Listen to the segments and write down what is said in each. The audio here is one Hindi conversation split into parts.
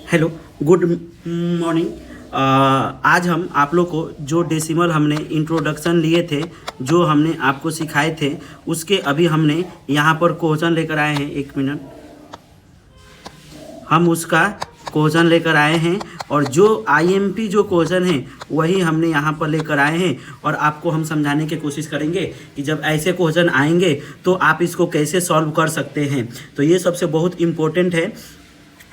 Hello, good morning. आज हम आप लोग को जो डेसिमल हमने इंट्रोडक्शन लिए थे, जो हमने आपको सिखाए थे, उसके अभी हमने यहाँ पर क्वेश्चन लेकर आए हैं। एक मिनट, हम उसका क्वेश्चन लेकर आए हैं और जो आईएमपी जो क्वेश्चन है वही हमने यहाँ पर लेकर आए हैं और आपको हम समझाने की कोशिश करेंगे कि जब ऐसे क्वेश्चन आएंगे तो आप इसको कैसे सॉल्व कर सकते हैं। तो ये सबसे बहुत इम्पोर्टेंट है।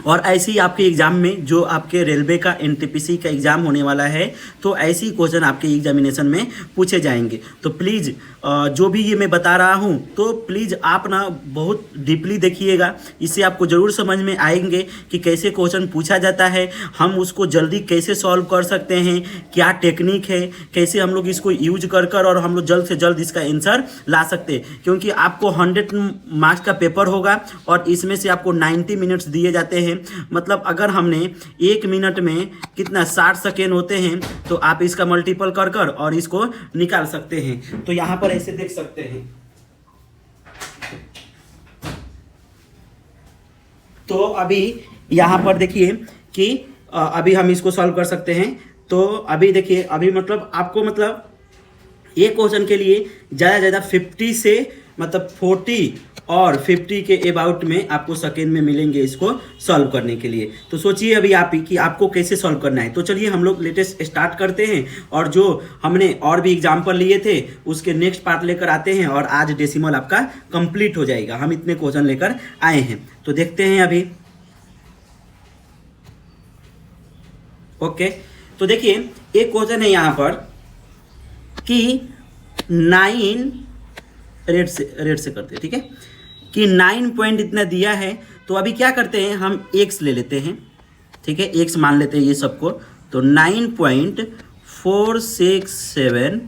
और ऐसे ही आपके एग्ज़ाम में जो आपके रेलवे का एनटीपीसी का एग्ज़ाम होने वाला है, तो ऐसे ही क्वेश्चन आपके एग्जामिनेशन में पूछे जाएंगे। तो प्लीज़ जो भी ये मैं बता रहा हूँ, तो प्लीज़ आप ना बहुत डीपली देखिएगा, इससे आपको ज़रूर समझ में आएंगे कि कैसे क्वेश्चन पूछा जाता है, हम उसको जल्दी कैसे सॉल्व कर सकते हैं, क्या टेक्निक है, कैसे हम लोग इसको यूज कर कर और हम लोग जल्द से जल्द इसका आंसर ला सकते हैं। क्योंकि आपको 100 मार्क्स का पेपर होगा और इसमें से आपको 90 मिनट्स दिए जाते हैं। मतलब अगर हमने 1 मिनट में कितना 60 सेकेंड होते हैं, तो आप इसका मल्टीपल कर कर और इसको निकाल सकते हैं। तो यहां पर ऐसे देख सकते हैं। तो अभी यहां पर देखिए कि अभी हम इसको सॉल्व कर सकते हैं। तो अभी देखिए, अभी मतलब आपको मतलब ये क्वेश्चन के लिए ज़्यादा 50 से मतलब 40 और 50 के अबाउट में आपको सेकेंड में मिलेंगे इसको सॉल्व करने के लिए। तो सोचिए अभी आप ही कि आपको कैसे सॉल्व करना है। तो चलिए हम लोग लेटेस्ट स्टार्ट करते हैं और जो हमने और भी एग्जाम्पल लिए थे उसके नेक्स्ट पार्ट लेकर आते हैं और आज डेसिमल आपका कंप्लीट हो जाएगा। हम इतने क्वेश्चन लेकर आए हैं, तो देखते हैं अभी। ओके, तो देखिए एक क्वेश्चन है यहाँ पर कि 9 रेड से करते हैं, ठीक है, कि 9 पॉइंट इतना दिया है। तो अभी क्या करते हैं, हम x ले लेते हैं, ठीक है, x मान लेते हैं ये सबको। तो 9.467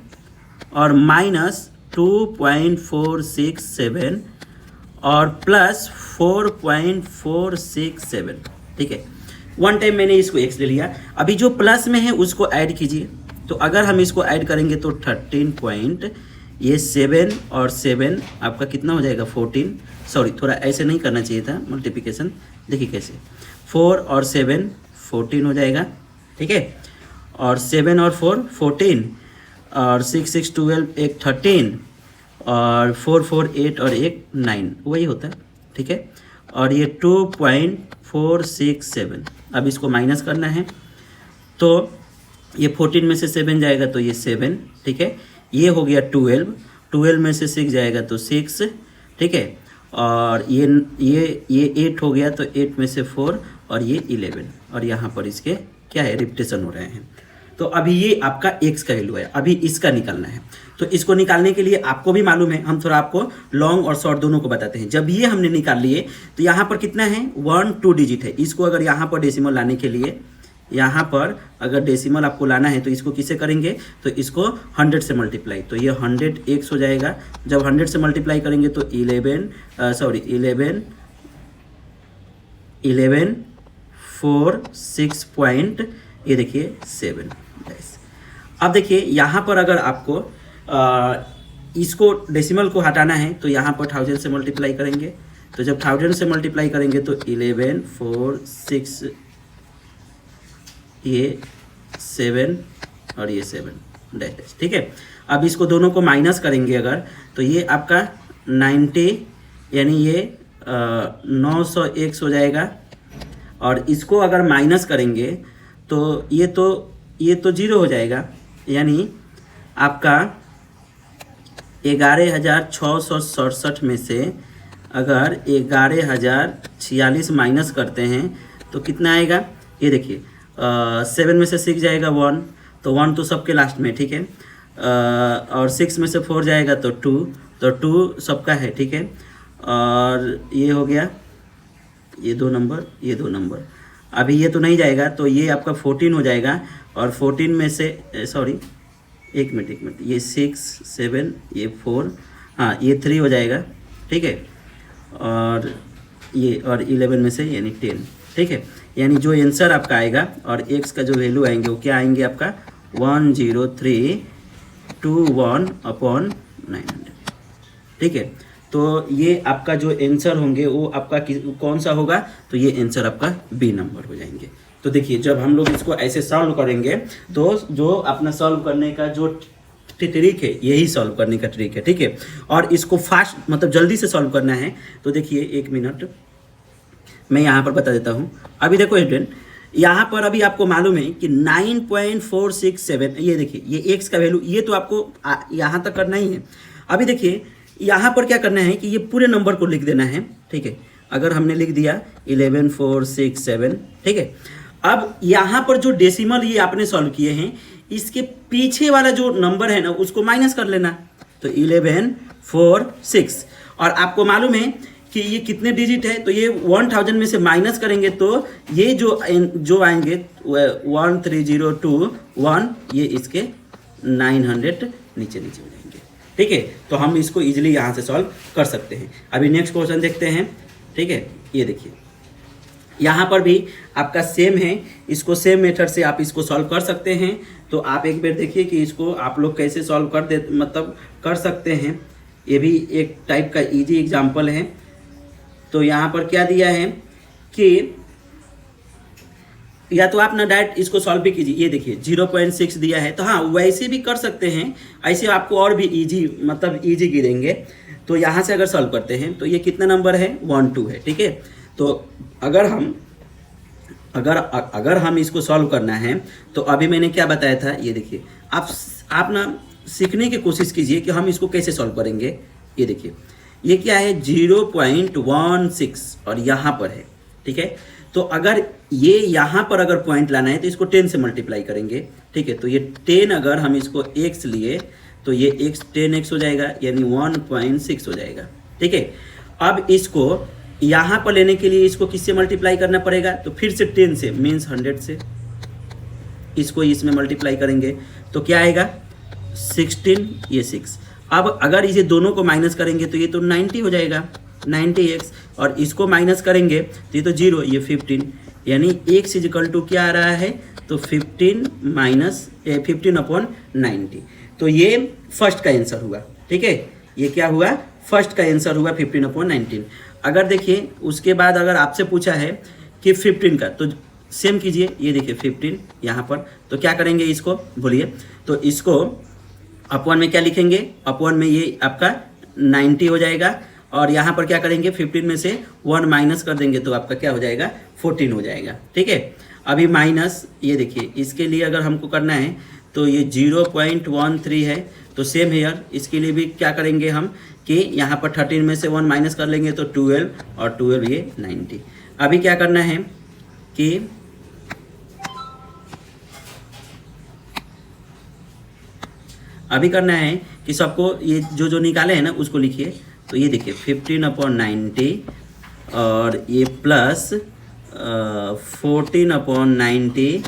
और माइनस 2.467 और प्लस 4.467, ठीक है। वन टाइम मैंने इसको x ले लिया। अभी जो प्लस में है उसको ऐड कीजिए। तो अगर हम इसको ऐड करेंगे तो 13 ये 7 और 7 आपका कितना हो जाएगा 14। सॉरी, थोड़ा ऐसे नहीं करना चाहिए था मल्टीप्लिकेशन। देखिए कैसे 4 और 7 14 हो जाएगा, ठीक है। और 7 और 4 14 और 6 6 12 एक 13 और 4 4 8 और एक 9, वही होता है, ठीक है। और ये 2.467, अब इसको माइनस करना है। तो ये 14 में से 7 जाएगा तो ये 7, ठीक है। ये हो गया 12 में से 6 जाएगा तो 6, ठीक है। और ये 8 हो गया तो 8 में से 4 और ये 11 और यहाँ पर इसके क्या है, रिपीटेशन हो रहे हैं। तो अभी ये आपका x का वैल्यू है, अभी इसका निकालना है। तो इसको निकालने के लिए आपको भी मालूम है, हम थोड़ा आपको लॉन्ग और शॉर्ट दोनों को बताते हैं। जब ये हमने निकाल लिए तो यहाँ पर कितना है 1 2 डिजिट है। इसको अगर यहाँ पर डेसिमल लाने के लिए, यहाँ पर अगर डेसिमल आपको लाना है तो इसको किसे करेंगे, तो इसको 100 से मल्टीप्लाई। तो ये 100x हो जाएगा। जब 100 से मल्टीप्लाई करेंगे तो 11 4 6 पॉइंट, ये देखिए 7। अब देखिए यहाँ पर अगर आपको इसको डेसिमल को हटाना है तो यहाँ पर 1000 से मल्टीप्लाई करेंगे। तो जब 1000 से मल्टीप्लाई करेंगे तो 11 4 6 ये 7 और ये 7 डैश, ठीक है। अब इसको दोनों को माइनस करेंगे अगर, तो ये आपका 90 यानी ये 900x हो जाएगा। और इसको अगर माइनस करेंगे तो ये तो 0 हो जाएगा, यानी आपका 11,667 में से अगर 11,046 माइनस करते हैं तो कितना आएगा, ये देखिए 7 में से 6 जाएगा 1, तो 1 तो सबके लास्ट में, ठीक है। और 6 में से 4 जाएगा तो 2, तो 2 सबका है, ठीक है। और ये हो गया ये 2 नंबर, ये 2 नंबर। अभी ये तो नहीं जाएगा तो ये आपका 14 हो जाएगा। और 14 में से सॉरी एक मिनट, ये 6 7 ये 4, हाँ ये 3 हो जाएगा, ठीक है। और ये और 11 में से यानी 10, ठीक है। यानी जो आंसर आपका आएगा और x का जो वैल्यू आएंगे वो क्या आएंगे आपका 10321900, ठीक है। तो ये आपका जो आंसर होंगे वो आपका कौन सा होगा, तो ये आंसर आपका बी नंबर हो जाएंगे। तो देखिए जब हम लोग इसको ऐसे सॉल्व करेंगे तो जो अपना सॉल्व करने का जो ट्रिक है यही सॉल्व करने का ट्रिक है, ठीक है। और इसको फास्ट मतलब जल्दी से सॉल्व करना है तो देखिए 1 मिनट मैं यहाँ पर बता देता हूँ। अभी देखो स्टूडेंट, यहाँ पर अभी आपको मालूम है कि 9.467, ये देखिए ये एक्स का वैल्यू, ये तो आपको यहाँ तक करना ही है। अभी देखिए यहाँ पर क्या करना है कि ये पूरे नंबर को लिख देना है, ठीक है। अगर हमने लिख दिया 11467, ठीक है। अब यहाँ पर जो डेसिमल ये आपने सॉल्व किए हैं, इसके पीछे वाला जो नंबर है ना उसको माइनस कर लेना, तो 1146। और आपको मालूम है कि ये कितने डिजिट है, तो ये 1000 में से माइनस करेंगे तो ये जो आएंगे 13021, ये इसके 900 नीचे नीचे हो जाएंगे, ठीक है। तो हम इसको इजीली यहाँ से सॉल्व कर सकते हैं। अभी नेक्स्ट क्वेश्चन देखते हैं, ठीक है। ये देखिए यहाँ पर भी आपका सेम है, इसको सेम मेथड से आप इसको सॉल्व कर सकते हैं। तो आप एक बार देखिए कि इसको आप लोग कैसे सॉल्व कर सकते हैं। ये भी एक टाइप का इजी एग्जाम्पल है। तो यहाँ पर क्या दिया है कि या तो आप ना डायरेक्ट इसको सॉल्व भी कीजिए, ये देखिए 0.6 दिया है, तो हाँ वैसे भी कर सकते हैं। ऐसे आपको और भी इजी गिरेंगे। तो यहाँ से अगर सॉल्व करते हैं तो ये कितना नंबर है, 12 है, ठीक है। तो अगर हम इसको सॉल्व करना है तो अभी मैंने क्या बताया था, ये देखिए आप ना सीखने की कोशिश कीजिए कि हम इसको कैसे सॉल्व करेंगे। ये देखिए ये क्या है 0.16 और यहाँ पर है, ठीक है। तो अगर ये यहाँ पर अगर पॉइंट लाना है तो इसको 10 से मल्टीप्लाई करेंगे, ठीक है। तो ये 10 अगर हम इसको x लिए तो ये x 10x हो जाएगा, यानी 1.6 हो जाएगा, ठीक है। अब इसको यहाँ पर लेने के लिए इसको किससे मल्टीप्लाई करना पड़ेगा, तो फिर से 10 से मीन्स 100 से इसको इसमें मल्टीप्लाई करेंगे तो क्या आएगा 16, ये 6। अब अगर इसे दोनों को माइनस करेंगे तो ये तो 90 हो जाएगा, 90x, और इसको माइनस करेंगे तो ये तो 0, ये 15, यानी x इजिकल टू क्या आ रहा है, तो 15/90। तो ये फर्स्ट का आंसर हुआ, ठीक है। ये क्या हुआ, फर्स्ट का आंसर हुआ 15/19। अगर देखिए उसके बाद अगर आपसे पूछा है कि 15 का, तो सेम कीजिए, ये देखिए 15 यहाँ पर, तो क्या करेंगे इसको बोलिए, तो इसको अपॉन में क्या लिखेंगे, अपॉन में ये आपका 90 हो जाएगा, और यहाँ पर क्या करेंगे 15 में से 1 माइनस कर देंगे तो आपका क्या हो जाएगा 14 हो जाएगा, ठीक है। अभी माइनस, ये देखिए इसके लिए अगर हमको करना है तो ये 0.13 है, तो सेम हेयर इसके लिए भी क्या करेंगे हम कि यहाँ पर 13 में से 1 माइनस कर लेंगे तो 12, और 12 ये 90। अभी क्या करना है कि सबको ये जो निकाले हैं ना उसको लिखिए। तो ये देखिए 15/90 और ये प्लस 14/90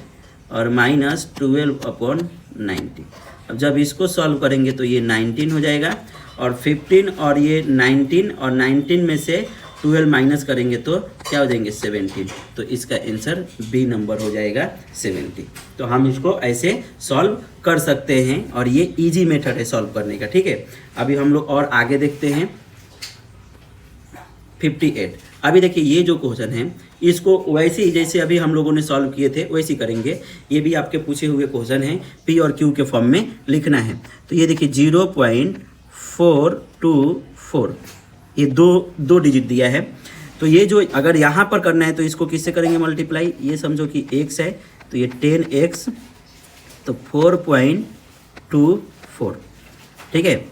और माइनस 12/90। अब जब इसको सॉल्व करेंगे तो ये 19 हो जाएगा, और 15 और ये 19, और 19 में से 12 माइनस करेंगे तो क्या हो जाएंगे 17। तो इसका आंसर बी नंबर हो जाएगा 70। तो हम इसको ऐसे सॉल्व कर सकते हैं, और ये इजी मेथड है सॉल्व करने का, ठीक है। अभी हम लोग और आगे देखते हैं 58। अभी देखिए ये जो क्वेश्चन है इसको वैसे ही जैसे अभी हम लोगों ने सॉल्व किए थे वैसे ही करेंगे। ये भी आपके पूछे हुए क्वेश्चन हैं, पी और क्यू के फॉर्म में लिखना है। तो ये देखिए 0.424, ये दो डिजिट दिया है। तो ये जो अगर यहाँ पर करना है तो इसको किससे करेंगे मल्टीप्लाई, ये समझो कि x है तो ये 10x, तो 4.24, ठीक है।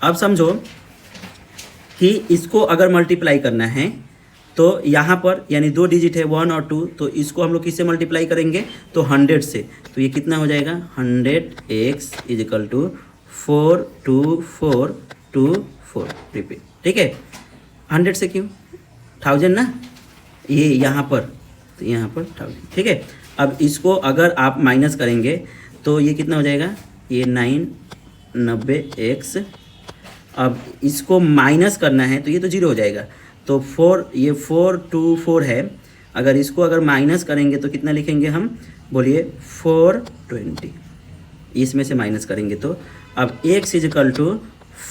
अब समझो कि इसको अगर मल्टीप्लाई करना है तो यहाँ पर यानी 2 डिजिट है 1 और 2, तो इसको हम लोग किससे मल्टीप्लाई करेंगे तो 100 से। तो ये कितना हो जाएगा 100x इजिकल टू 42424, रिपीट, ठीक है। 100 से क्यों 1000 ना, ये यहाँ पर, तो यहाँ पर 1000, ठीक है। अब इसको अगर आप माइनस करेंगे तो ये कितना हो जाएगा, ये 990x। अब इसको माइनस करना है तो ये तो 0 हो जाएगा, तो 424 है। अगर इसको अगर माइनस करेंगे तो कितना लिखेंगे हम, बोलिए 420, इसमें से माइनस करेंगे तो अब x इजिकल टू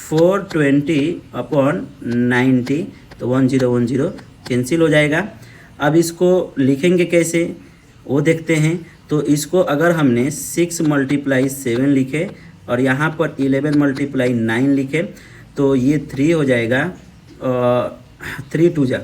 420/90, तो 1010 कैंसिल हो जाएगा। अब इसको लिखेंगे कैसे वो देखते हैं। तो इसको अगर हमने 6 × 7 लिखे और यहाँ पर 11 × 9 लिखे तो ये 3 हो जाएगा, 3 2 जा,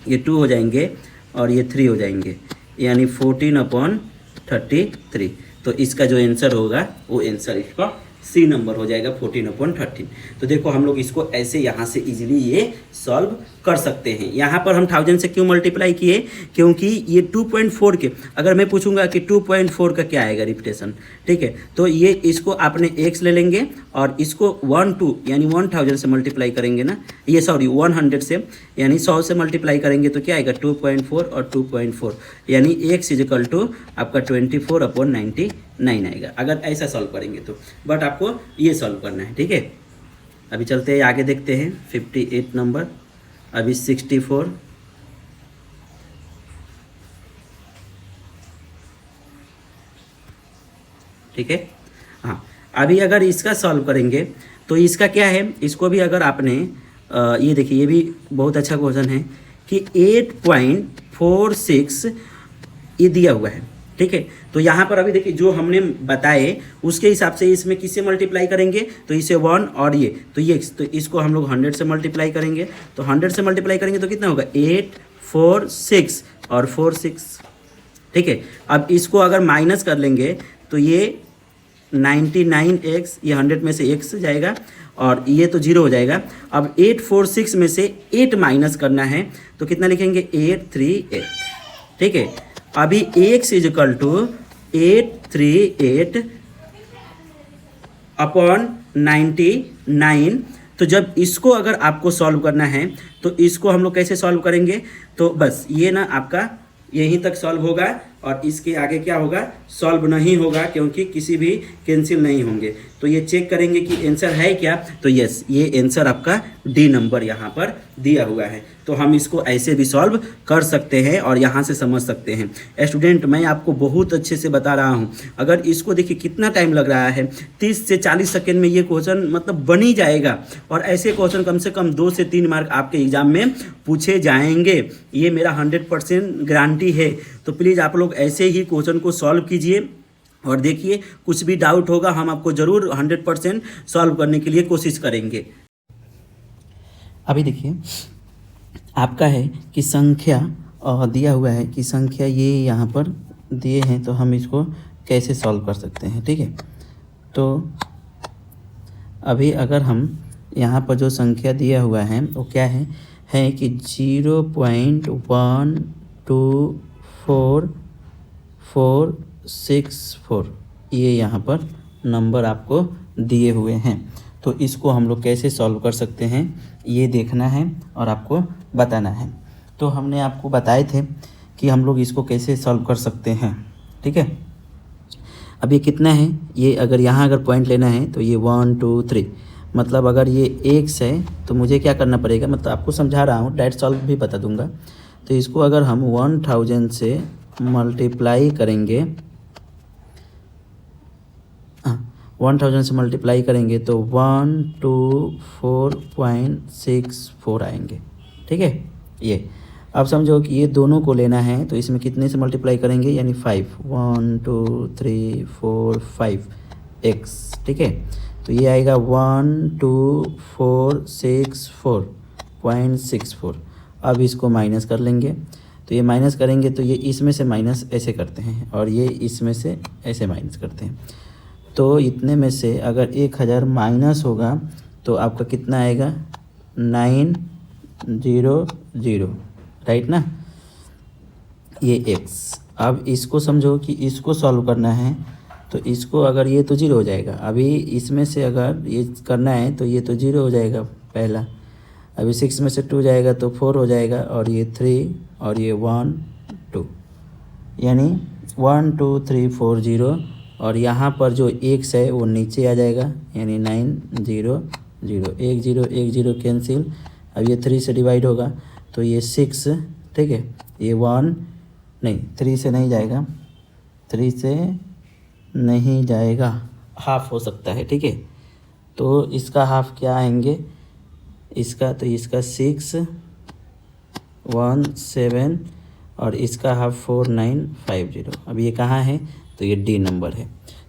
ये 2 हो जाएंगे और ये 3 हो जाएंगे, यानी 14/33। तो इसका जो आंसर होगा वो आंसर इसका सी नंबर हो जाएगा 14/13। तो देखो हम लोग इसको ऐसे यहाँ से इजीली ये सॉल्व कर सकते हैं। यहाँ पर हम 1000 से क्यों मल्टीप्लाई किए, क्योंकि ये 2.4 के, अगर मैं पूछूंगा कि 2.4 का क्या आएगा रिपीटेशन, ठीक है, तो ये इसको आपने x ले लेंगे और इसको 12 यानी 1000 से मल्टीप्लाई करेंगे ना, ये सॉरी 100 से यानी 100 से मल्टीप्लाई करेंगे तो क्या आएगा 2.4 और 2.4 यानी x = आपका 24/99 आएगा, अगर ऐसा सॉल्व करेंगे तो। बट आपको ये सॉल्व करना है, ठीक है। अभी चलते हैं आगे, देखते हैं 58 नंबर, अभी 64, ठीक है। हाँ, अभी अगर इसका सॉल्व करेंगे तो इसका क्या है, इसको भी अगर आपने ये देखिए, ये भी बहुत अच्छा क्वेश्चन है कि 8.46 ये दिया हुआ है, ठीक है। तो यहाँ पर अभी देखिए जो हमने बताए उसके हिसाब से इसमें किससे मल्टीप्लाई करेंगे, तो इसे 1 और ये तो इसको हम लोग 100 से मल्टीप्लाई करेंगे। तो 100 से मल्टीप्लाई करेंगे तो कितना होगा 8 4 6 और 4 6, ठीक है। अब इसको अगर माइनस कर लेंगे तो ये 99x, ये 100 में से x जाएगा और ये तो 0 हो जाएगा। अब 846 में से 8 माइनस करना है तो कितना लिखेंगे 838, ठीक है। अभी x = 838/99। तो जब इसको अगर आपको सॉल्व करना है तो इसको हम लोग कैसे सॉल्व करेंगे, तो बस ये ना आपका यहीं तक सॉल्व होगा और इसके आगे क्या होगा, सॉल्व नहीं होगा, क्योंकि किसी भी कैंसिल नहीं होंगे। तो ये चेक करेंगे कि आंसर है क्या, तो यस, ये आंसर आपका डी नंबर यहाँ पर दिया हुआ है। तो हम इसको ऐसे भी सॉल्व कर सकते हैं और यहाँ से समझ सकते हैं। स्टूडेंट, मैं आपको बहुत अच्छे से बता रहा हूँ, अगर इसको देखिए कितना टाइम लग रहा है, 30 से 40 सेकेंड में ये क्वेश्चन मतलब बन ही जाएगा। और ऐसे क्वेश्चन कम से कम 2 से 3 मार्क आपके एग्जाम में पूछे जाएंगे, ये मेरा 100% गारंटी है। तो प्लीज़ आप लोग ऐसे ही क्वेश्चन को सॉल्व कीजिए और देखिए, कुछ भी डाउट होगा हम आपको ज़रूर 100% सॉल्व करने के लिए कोशिश करेंगे। अभी देखिए आपका है कि संख्या दिया हुआ है कि संख्या ये यहाँ पर दिए हैं, तो हम इसको कैसे सॉल्व कर सकते हैं, ठीक है। तो अभी अगर हम यहाँ पर जो संख्या दिया हुआ है वो क्या है कि 0.124464 ये यहाँ पर नंबर आपको दिए हुए हैं। तो इसको हम लोग कैसे सॉल्व कर सकते हैं ये देखना है और आपको बताना है। तो हमने आपको बताए थे कि हम लोग इसको कैसे सॉल्व कर सकते हैं, ठीक है। अब ये कितना है, ये अगर यहाँ अगर पॉइंट लेना है तो ये 1 2 3, मतलब अगर ये x है तो मुझे क्या करना पड़ेगा, मतलब आपको समझा रहा हूँ, डायरेक्ट सॉल्व भी बता दूंगा। तो इसको अगर हम 1000 से मल्टीप्लाई करेंगे, 1000 से मल्टीप्लाई करेंगे तो 124.64 आएंगे, ठीक है। ये अब समझो कि ये दोनों को लेना है तो इसमें कितने से मल्टीप्लाई करेंगे, यानी 5, 1 2 3 4 5 x, ठीक है। तो ये आएगा 12464.64। अब इसको माइनस कर लेंगे, तो ये माइनस करेंगे तो ये इसमें से माइनस ऐसे करते हैं और ये इसमें से ऐसे माइनस करते हैं। तो इतने में से अगर 1000 माइनस होगा तो आपका कितना आएगा 900, राइट ना, ये x। अब इसको समझो कि इसको सॉल्व करना है तो इसको अगर ये तो 0 हो जाएगा, अभी इसमें से अगर ये करना है तो ये तो 0 हो जाएगा पहला, अभी 6 में से 2 जाएगा तो 4 हो जाएगा और ये 3 और ये 1 2, यानी 1 2 3 4 0 और यहाँ पर जो x है वो नीचे आ जाएगा, यानी 900 1 0 1 0 कैंसिल। अब ये 3 से डिवाइड होगा तो ये 6, ठीक है, ये 1 नहीं 3 से नहीं जाएगा, 3 से नहीं जाएगा, हाफ हो सकता है, ठीक है। तो इसका हाफ क्या आएंगे इसका, तो इसका 617 और इसका हाफ 4950। अब ये कहाँ है, तो ये डी नंबर है।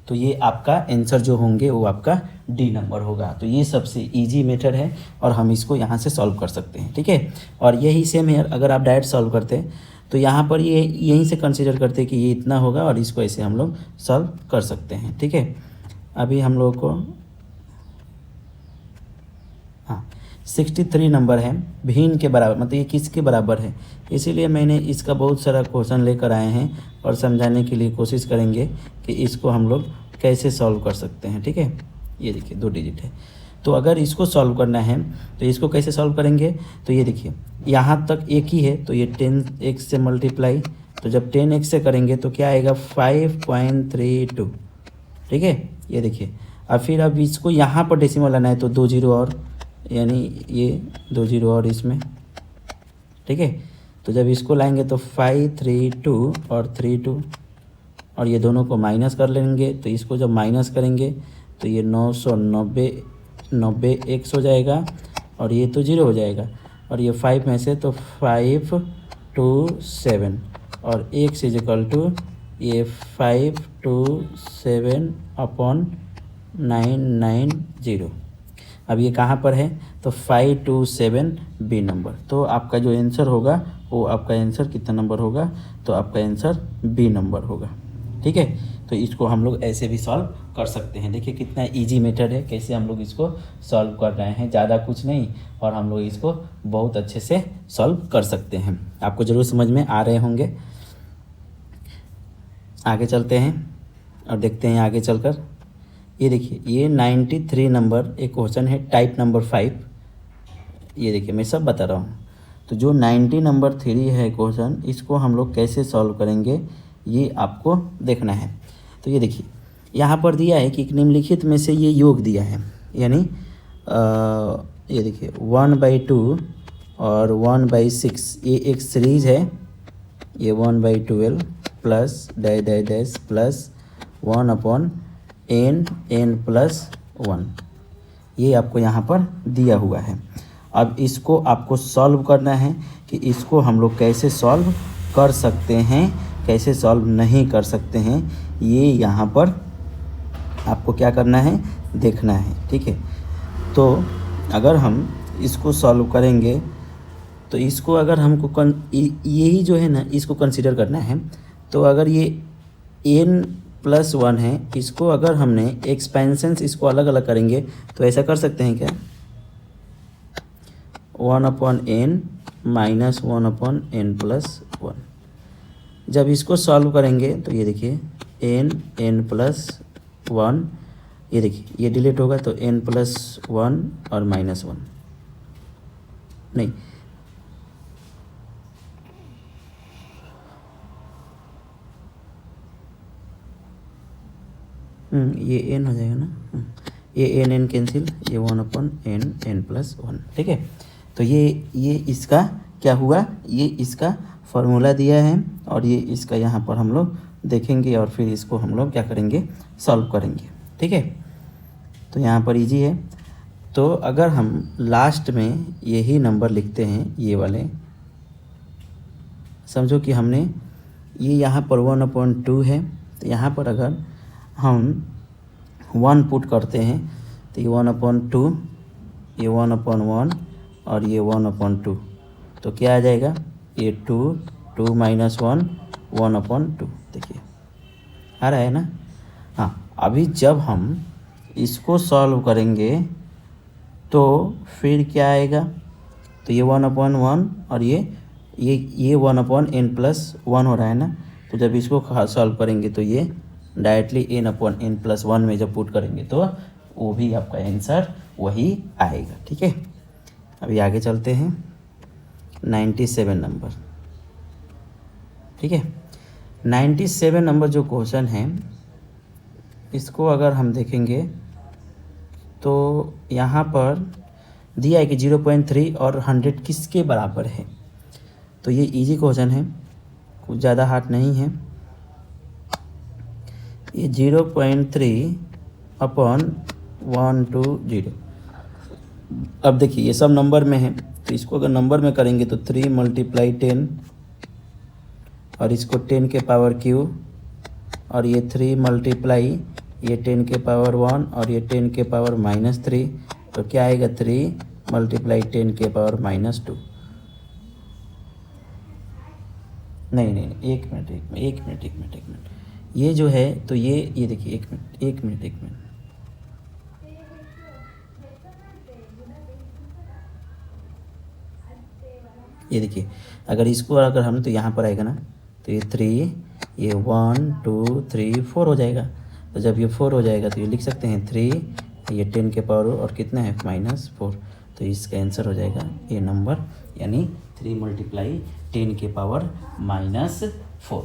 तो ये आपका आंसर जो होंगे वो आपका डी नंबर होगा। तो ये सबसे इजी मेथड है और हम इसको यहाँ से सॉल्व कर सकते हैं, ठीक है। और यही सेम है, अगर आप डायरेक्ट सॉल्व करते हैं तो यहाँ पर ये यहीं से कंसीडर करते हैं कि ये इतना होगा और इसको ऐसे हम लोग सॉल्व कर सकते हैं, ठीक है। अभी हम लोग को 63 नंबर है, भिन्न के बराबर, मतलब ये किसके बराबर है, इसीलिए मैंने इसका बहुत सारा क्वेश्चन लेकर आए हैं और समझाने के लिए कोशिश करेंगे कि इसको हम लोग कैसे सॉल्व कर सकते हैं, ठीक है। ये देखिए 2 डिजिट है, तो अगर इसको सॉल्व करना है तो इसको कैसे सॉल्व करेंगे, तो ये देखिए यहाँ तक एक ही है, तो ये 10x से मल्टीप्लाई, तो जब 10x से करेंगे तो क्या आएगा 5.32, ठीक है। ये देखिए अब फिर अब इसको यहाँ पर डेसिमल लाना है, तो 2 जीरो और, यानी ये 2 जीरो और इसमें, ठीक है। तो जब इसको लाएंगे तो 532 और 32 और ये दोनों को माइनस कर लेंगे, तो इसको जब माइनस करेंगे तो ये 990 एक्स हो जाएगा और ये तो 0 हो जाएगा, और ये 5 में से तो 527 और x इज इक्वल टू ये 527/990। अब ये कहाँ पर है, तो 527 बी नंबर। तो आपका जो आंसर होगा वो आपका आंसर कितना नंबर होगा, तो आपका आंसर बी नंबर होगा, ठीक है। तो इसको हम लोग ऐसे भी सॉल्व कर सकते हैं। देखिए कितना इजी मेथड है, कैसे हम लोग इसको सॉल्व कर रहे हैं, ज़्यादा कुछ नहीं, और हम लोग इसको बहुत अच्छे से सॉल्व कर सकते हैं। आपको ज़रूर समझ में आ रहे होंगे। आगे चलते हैं और देखते हैं आगे चलकर। ये देखिए ये 93 नंबर एक क्वेश्चन है, टाइप नंबर 5। ये देखिए मैं सब बता रहा हूँ। तो जो 90 नंबर 3 है क्वेश्चन, इसको हम लोग कैसे सॉल्व करेंगे ये आपको देखना है। तो ये देखिए यहाँ पर दिया है कि निम्नलिखित में से ये योग दिया है, यानी ये देखिए 1/2 और 1/6, ये एक सीरीज है। ये 1/12 plus dash dash dash plus 1/n+1, ये आपको यहाँ पर दिया हुआ है। अब इसको आपको सॉल्व करना है कि इसको हम लोग कैसे सॉल्व कर सकते हैं, कैसे सॉल्व नहीं कर सकते हैं, ये यहाँ पर आपको क्या करना है, देखना है, ठीक है। तो अगर हम इसको सॉल्व करेंगे तो इसको अगर हमको यही जो है ना, इसको कंसीडर करना है। तो अगर ये n+1 है, इसको अगर हमने एक्सपेंशंस इसको अलग अलग करेंगे तो ऐसा कर सकते हैं क्या, 1/n - 1/n+1। जब इसको सॉल्व करेंगे तो ये देखिए n+1, ये देखिए ये डिलीट होगा तो n+1 और -1 नहीं, ये n हो जाएगा ना, ये n कैंसिल, ये 1/n+1, ठीक है। तो ये इसका क्या हुआ, ये इसका फार्मूला दिया है और ये इसका यहाँ पर हम लोग देखेंगे और फिर इसको हम लोग क्या करेंगे, सॉल्व करेंगे, ठीक है। तो यहाँ पर इजी है। तो अगर हम लास्ट में यही नंबर लिखते हैं, ये वाले, समझो कि हमने ये यहाँ पर 1/2 है, तो यहाँ पर अगर हम 1 पुट करते हैं तो ये 1/2, ये 1/1 और ये 1/2, तो क्या आ जाएगा, ये 2 - 1 1/2। देखिए आ रहा है ना। हाँ, अभी जब हम इसको सॉल्व करेंगे तो फिर क्या आएगा, तो ये 1/1 और ये 1/n+1 हो रहा है ना। तो जब इसको सॉल्व करेंगे तो ये डायरेक्टली n/n+1 में जब पुट करेंगे तो वो भी आपका आंसर वही आएगा, ठीक है। अभी आगे चलते हैं 97 नंबर, ठीक है। 97 नंबर जो क्वेश्चन है, इसको अगर हम देखेंगे तो यहाँ पर दिया है कि 0.3 और 100 किसके बराबर है। तो ये इजी क्वेश्चन है, कुछ ज़्यादा हार्ड नहीं है। ये 0.3 अपॉन 1 2 0। अब देखिए ये सब नंबर में है, तो इसको अगर नंबर में करेंगे तो 3 × 10 और इसको 10 के पावर क्यू, और ये 3 मल्टीप्लाई ये 10 के पावर 1 और ये 10 के पावर -3, तो क्या आएगा 3 × 10 के पावर -2। नहीं, एक मिनट, ये जो है तो ये देखिए, एक मिनट। ये देखिए, अगर इसको अगर हम तो यहाँ पर आएगा ना, तो ये 3, ये 1 2 3 4 हो जाएगा। तो जब ये 4 हो जाएगा तो ये लिख सकते हैं 3, ये 10 के पावर और कितना है -4, तो इसका आंसर हो जाएगा ये नंबर, यानी 3 × 10 के पावर -4।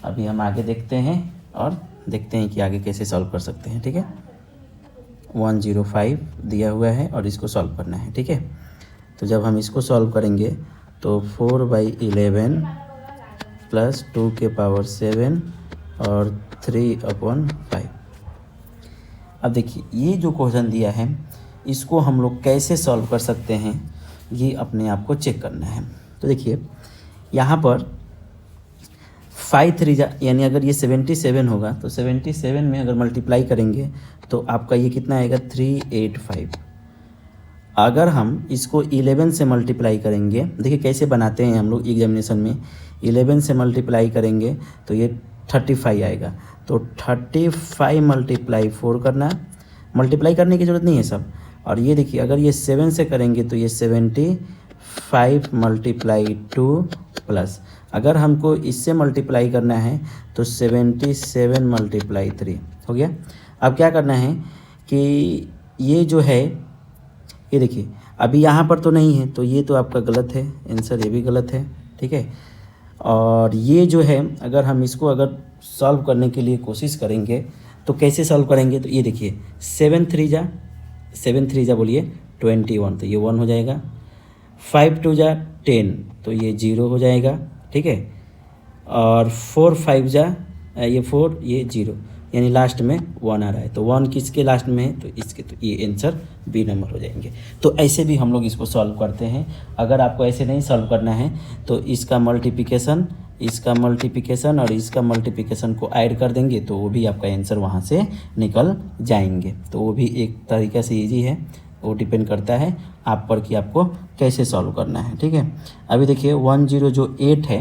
अभी हम आगे देखते हैं और देखते हैं कि आगे कैसे सॉल्व कर सकते हैं। ठीक है, 105 दिया हुआ है और इसको सॉल्व करना है। ठीक है, तो जब हम इसको सॉल्व करेंगे तो 4/11 प्लस 2 के पावर 7 और 3/5। अब देखिए ये जो क्वेश्चन दिया है इसको हम लोग कैसे सॉल्व कर सकते हैं, ये अपने आप को चेक करना है। तो देखिए यहाँ पर 5 3 यानी अगर ये 77 होगा तो 77 में अगर मल्टीप्लाई करेंगे तो आपका ये कितना आएगा 385। अगर हम इसको 11 से मल्टीप्लाई करेंगे, देखिए कैसे बनाते हैं हम लोग एग्जामिनेशन में, 11 से मल्टीप्लाई करेंगे तो ये 35 आएगा। तो 35 × 4 करना, मल्टीप्लाई करने की ज़रूरत नहीं है सब। और ये देखिए अगर ये 7 से करेंगे तो ये 75 × 2 प्लस, अगर हमको इससे मल्टीप्लाई करना है तो 77 × 3 हो गया। अब क्या करना है कि ये जो है, ये देखिए अभी यहाँ पर तो नहीं है, तो ये तो आपका गलत है आंसर, ये भी गलत है। ठीक है, और ये जो है अगर हम इसको अगर सॉल्व करने के लिए कोशिश करेंगे तो कैसे सॉल्व करेंगे, तो ये देखिए 7 3 जा बोलिए 21, तो ये 1 हो जाएगा। 5 2 जा 10, तो ये 0 हो जाएगा। ठीक है, और 4 5 जा ये 4, ये 0, यानी लास्ट में 1 आ रहा है। तो 1 किसके लास्ट में है, तो इसके, तो ये आंसर बी नंबर हो जाएंगे। तो ऐसे भी हम लोग इसको सॉल्व करते हैं। अगर आपको ऐसे नहीं सॉल्व करना है तो इसका मल्टीप्लिकेशन और इसका मल्टीप्लिकेशन को ऐड कर देंगे तो वो भी आपका आंसर वहाँ से निकल जाएंगे। तो वो भी एक तरीक़े से ईजी है, वो डिपेंड करता है आप पर कि आपको कैसे सॉल्व करना है। ठीक है, अभी देखिए 1008 है,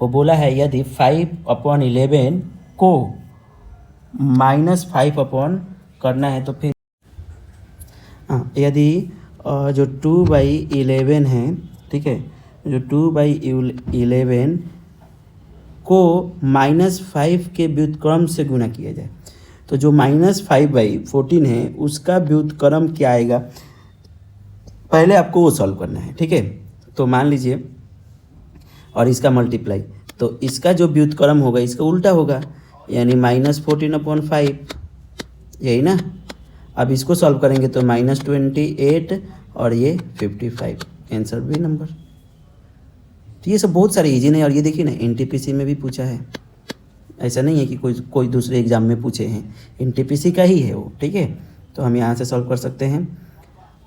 वो बोला है यदि 5/11 को -5 करना है तो फिर यदि जो 2/11 है, ठीक है, जो 2/11 को -5 के व्युत्क्रम से गुणा किया जाए, तो जो -5/14 है उसका व्युत्क्रम क्या आएगा, पहले आपको वो सॉल्व करना है। ठीक है, तो मान लीजिए और इसका मल्टीप्लाई, तो इसका जो व्युत्क्रम होगा इसका उल्टा होगा, यानी -14/5, यही ना। अब इसको सॉल्व करेंगे तो -28 और ये 55, आंसर भी नंबर। तो ये सब बहुत सारे इजी नहीं, और ये देखिए ना एनटीपीसी में भी पूछा है, ऐसा नहीं है कि कोई दूसरे एग्जाम में पूछे हैं, एनटीपीसी का ही है वो। ठीक है, तो हम यहाँ से सॉल्व कर सकते हैं।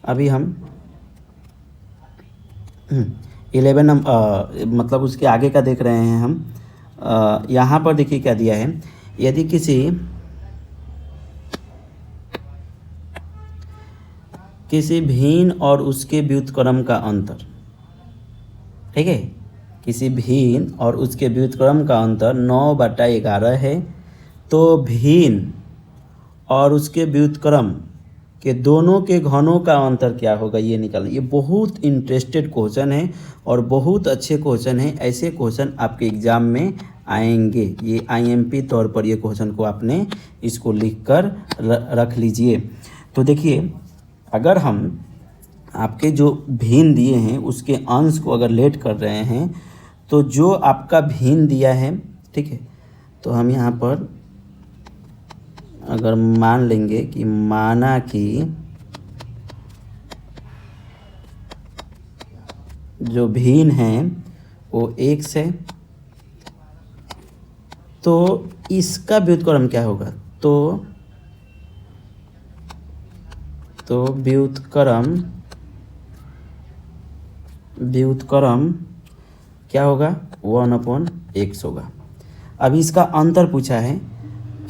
अभी हम 11 मतलब उसके आगे का देख रहे हैं हम। यहाँ पर देखिए क्या दिया है, यदि किसी भिन्न और उसके व्युत्क्रम का अंतर, ठीक है, किसी भिन्न और उसके व्युत्क्रम का अंतर 9/11 है, तो भिन्न और उसके व्युत्क्रम के दोनों के घनों का अंतर क्या होगा, ये निकालना। ये बहुत इंटरेस्टेड क्वेश्चन है और बहुत अच्छे क्वेश्चन है। ऐसे क्वेश्चन आपके एग्ज़ाम में आएंगे, ये आईएमपी तौर पर ये क्वेश्चन को आपने इसको लिख कर रख लीजिए। तो देखिए अगर हम आपके जो भिन्न दिए हैं उसके अंश को अगर लेट कर रहे हैं, तो जो आपका भिन्न दिया है, ठीक है, तो हम यहाँ पर अगर मान लेंगे कि माना कि जो भिन्न है वो x है, तो इसका व्युत्क्रम क्या होगा, तो तो व्युत्क्रम क्या होगा 1/x होगा। अभी इसका अंतर पूछा है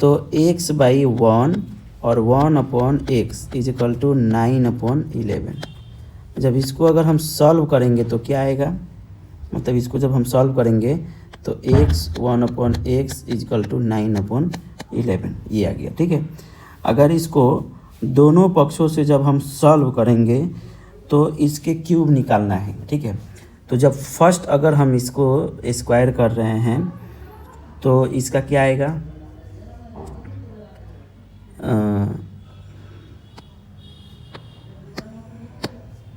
तो x/1 और 1/x इज इक्वल टू 9/11। जब इसको अगर हम सॉल्व करेंगे तो क्या आएगा, मतलब इसको जब हम सॉल्व करेंगे तो x 1/x is equal to 9/11 ये आ गया। ठीक है, अगर इसको दोनों पक्षों से जब हम सॉल्व करेंगे तो इसके क्यूब निकालना है। ठीक है, तो जब फर्स्ट अगर हम इसको स्क्वायर कर रहे हैं तो इसका क्या आएगा,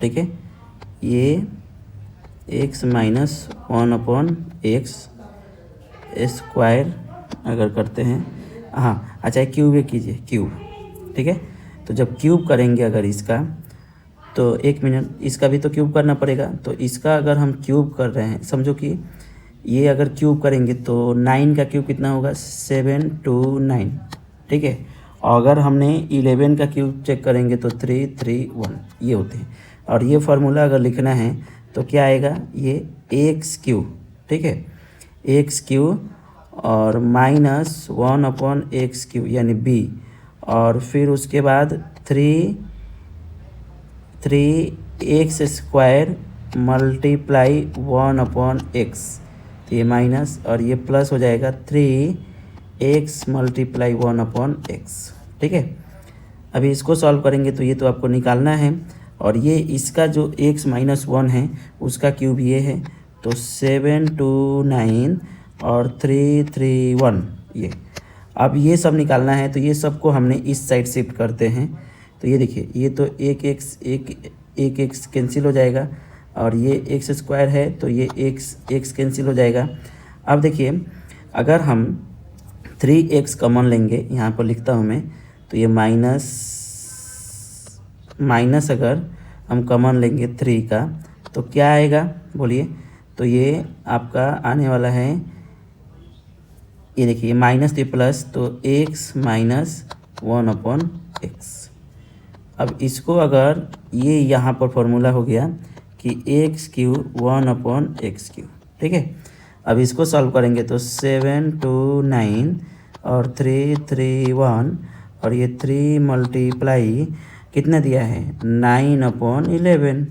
ठीक है, ये x माइनस 1/x स्क्वायर अगर करते हैं, हाँ अच्छा क्यूब ये कीजिए क्यूब। ठीक है, तो जब क्यूब करेंगे अगर इसका तो 1 मिनट इसका भी तो क्यूब करना पड़ेगा। तो इसका अगर हम क्यूब कर रहे हैं, समझो कि ये अगर क्यूब करेंगे तो 9 का क्यूब कितना होगा 7 2 9। ठीक है, और अगर हमने 11 का क्यूब चेक करेंगे तो 3 3 1 ये होते हैं। और ये फार्मूला अगर लिखना है तो क्या आएगा, ये एक्स क्यूब। ठीक है, एक्स क्यूब और माइनस 1/x क्यूब यानी b, और फिर उसके बाद 3x स्क्वायर मल्टीप्लाई 1/x, तो ये माइनस और ये प्लस हो जाएगा 3x मल्टीप्लाई 1/x। ठीक है, अभी इसको सॉल्व करेंगे तो ये तो आपको निकालना है, और ये इसका जो x - 1 है उसका क्यूब ये है, तो 7 2 9 और 3 3 1 ये। अब ये सब निकालना है तो ये सब को हमने इस साइड शिफ्ट करते हैं। तो ये देखिए ये तो एक x कैंसिल हो जाएगा, और ये x स्क्वायर है तो ये x कैंसिल हो जाएगा। अब देखिए अगर हम 3x कॉमन लेंगे, यहाँ पर लिखता हूँ मैं, तो ये माइनस अगर हम कॉमन लेंगे 3 का तो क्या आएगा बोलिए, तो ये आपका आने वाला है, ये देखिए माइनस तो प्लस, तो x माइनस 1/x। अब इसको अगर ये यहाँ पर फॉर्मूला हो गया कि x क्यूब 1/x क्यूब। ठीक है, अब इसको सॉल्व करेंगे तो 7 2 9 और 3 3 1 और ये 3 मल्टीप्लाई कितना दिया है 9/11।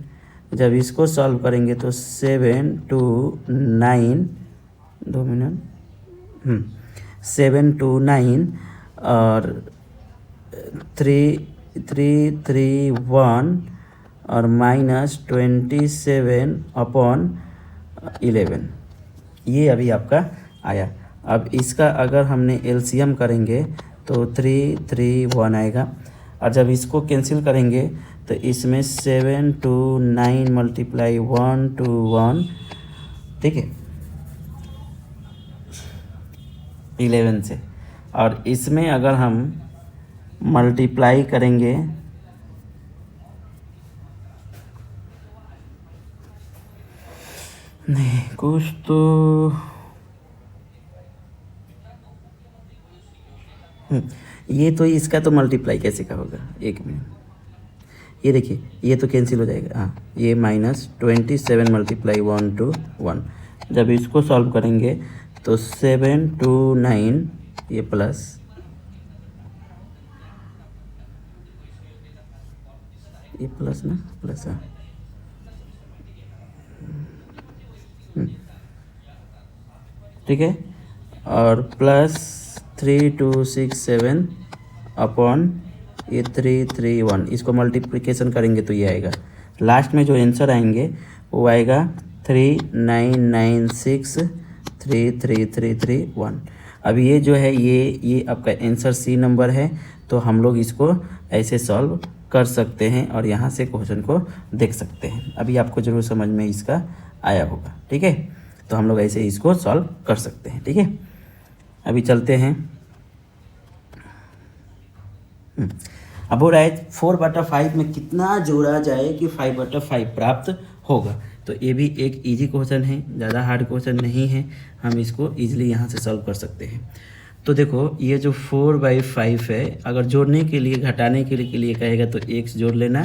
जब इसको सॉल्व करेंगे तो 7 2 9 2 मिनट 7 2 9 और 3 3 3 1 और माइनस 27/11 ये अभी आपका आया। अब इसका अगर हमने एलसीएम करेंगे तो 3 3 1 आएगा, और जब इसको कैंसिल करेंगे तो इसमें 7 2 9 मल्टीप्लाई 1 2 1, ठीक है 11 से, और इसमें अगर हम मल्टीप्लाई करेंगे नहीं कुछ तो ये तो इसका तो मल्टीप्लाई कैसे का होगा, एक मिनट, ये देखिए ये तो कैंसिल हो जाएगा। हाँ ये माइनस 27 मल्टीप्लाई 1 2 1। जब इसको सॉल्व करेंगे तो 7 2 9 ये प्लस ये प्लस ना प्लस, हाँ ठीक है, और प्लस 3 2 6 7 अपॉन ये 3 3 1, इसको मल्टीप्लिकेशन करेंगे तो ये आएगा, लास्ट में जो आंसर आएंगे वो आएगा 3 9 9 6 3 3 3 3 1। अब ये जो है ये आपका आंसर सी नंबर है, तो हम लोग इसको ऐसे सॉल्व कर सकते हैं और यहाँ से क्वेश्चन को देख सकते हैं। अभी आपको जरूर समझ में इसका आया होगा, ठीक है, तो हम लोग ऐसे इसको सॉल्व कर सकते हैं। ठीक है, अभी चलते हैं। अब हो रहा है 4/5 में कितना जोड़ा जाए कि 5/5 प्राप्त होगा। तो ये भी एक इजी क्वेश्चन है, ज़्यादा हार्ड क्वेश्चन नहीं है, हम इसको इजीली यहाँ से सॉल्व कर सकते हैं। तो देखो ये जो 4/5 है, अगर जोड़ने के लिए घटाने के लिए कहेगा तो x जोड़ लेना,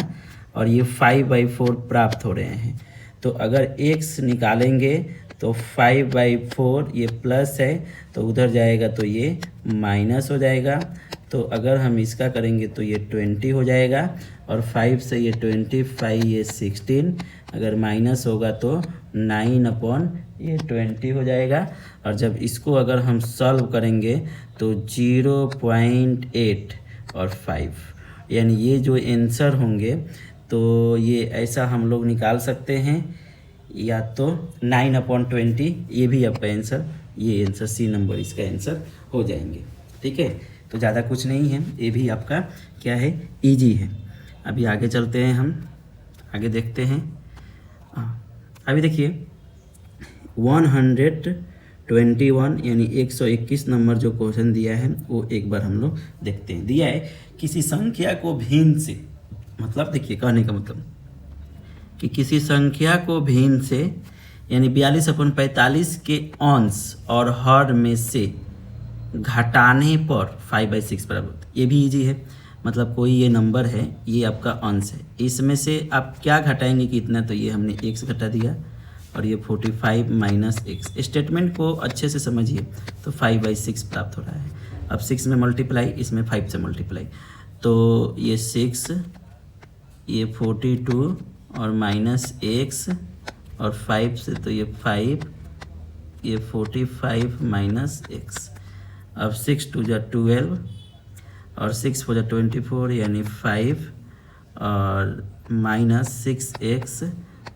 और ये 5/4 प्राप्त हो रहे हैं। तो अगर x निकालेंगे तो 5/4 ये प्लस है तो उधर जाएगा तो ये माइनस हो जाएगा। तो अगर हम इसका करेंगे तो ये 20 हो जाएगा, और 5 से ये 25 ये 16, अगर माइनस होगा तो 9/20 हो जाएगा। और जब इसको अगर हम सॉल्व करेंगे तो 0.8 और 5, यानी ये जो आंसर होंगे तो ये ऐसा हम लोग निकाल सकते हैं, या तो 9/20, ये भी आपका आंसर, ये आंसर सी नंबर इसका आंसर हो जाएंगे। ठीक है, तो ज़्यादा कुछ नहीं है, ये भी आपका क्या है, इजी है। अभी आगे चलते हैं, हम आगे देखते हैं। अभी देखिए 121 यानी 121 नंबर जो क्वेश्चन दिया है वो एक बार हम लोग देखते हैं। दिया है किसी संख्या को भिन्न से, मतलब देखिए कहने का मतलब कि किसी संख्या को भिन्न से यानी 42/45 के अंश और हर में से घटाने पर 5/6 बराबर। ये भी इजी है, मतलब कोई ये नंबर है, ये आपका अंश है, इसमें से आप क्या घटाएंगे कितना, तो ये हमने x घटा दिया, और ये 45 माइनस x। स्टेटमेंट को अच्छे से समझिए, तो 5/6 प्राप्त हो रहा है। अब 6 में मल्टीप्लाई, इसमें 5 से मल्टीप्लाई, तो ये 6, ये 42 और माइनस x, और 5 से तो ये 5, ये 45 माइनस x। अब 6 2 जा 12 और 6 4 जा 24 यानी 5, और माइनस 6x,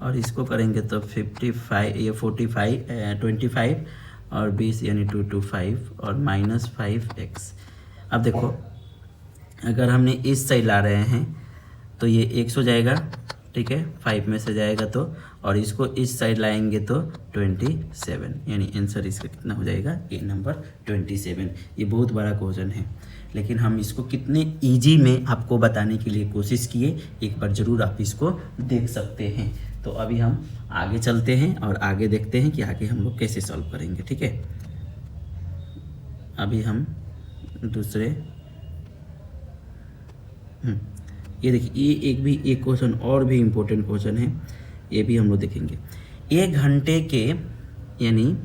और इसको करेंगे तो 55, ये 45 25 और 20 यानी 225 और माइनस 5x। अब देखो अगर हमने इस साइड ला रहे हैं तो ये x हो जाएगा, ठीक है, 5 में से जाएगा तो, और इसको इस साइड लाएंगे तो 27, यानी आंसर इसका कितना हो जाएगा, ए नंबर 27। ये बहुत बड़ा क्वेश्चन है, लेकिन हम इसको कितने इजी में आपको बताने के लिए कोशिश किए, एक बार ज़रूर आप इसको देख सकते हैं। तो अभी हम आगे चलते हैं और आगे देखते हैं कि आगे हम लोग कैसे सॉल्व करेंगे। ठीक है, अभी हम दूसरे ये देखिए, ये एक क्वेश्चन और भी इम्पोर्टेंट क्वेश्चन है, ये भी हम लोग देखेंगे। 1 घंटे के यानी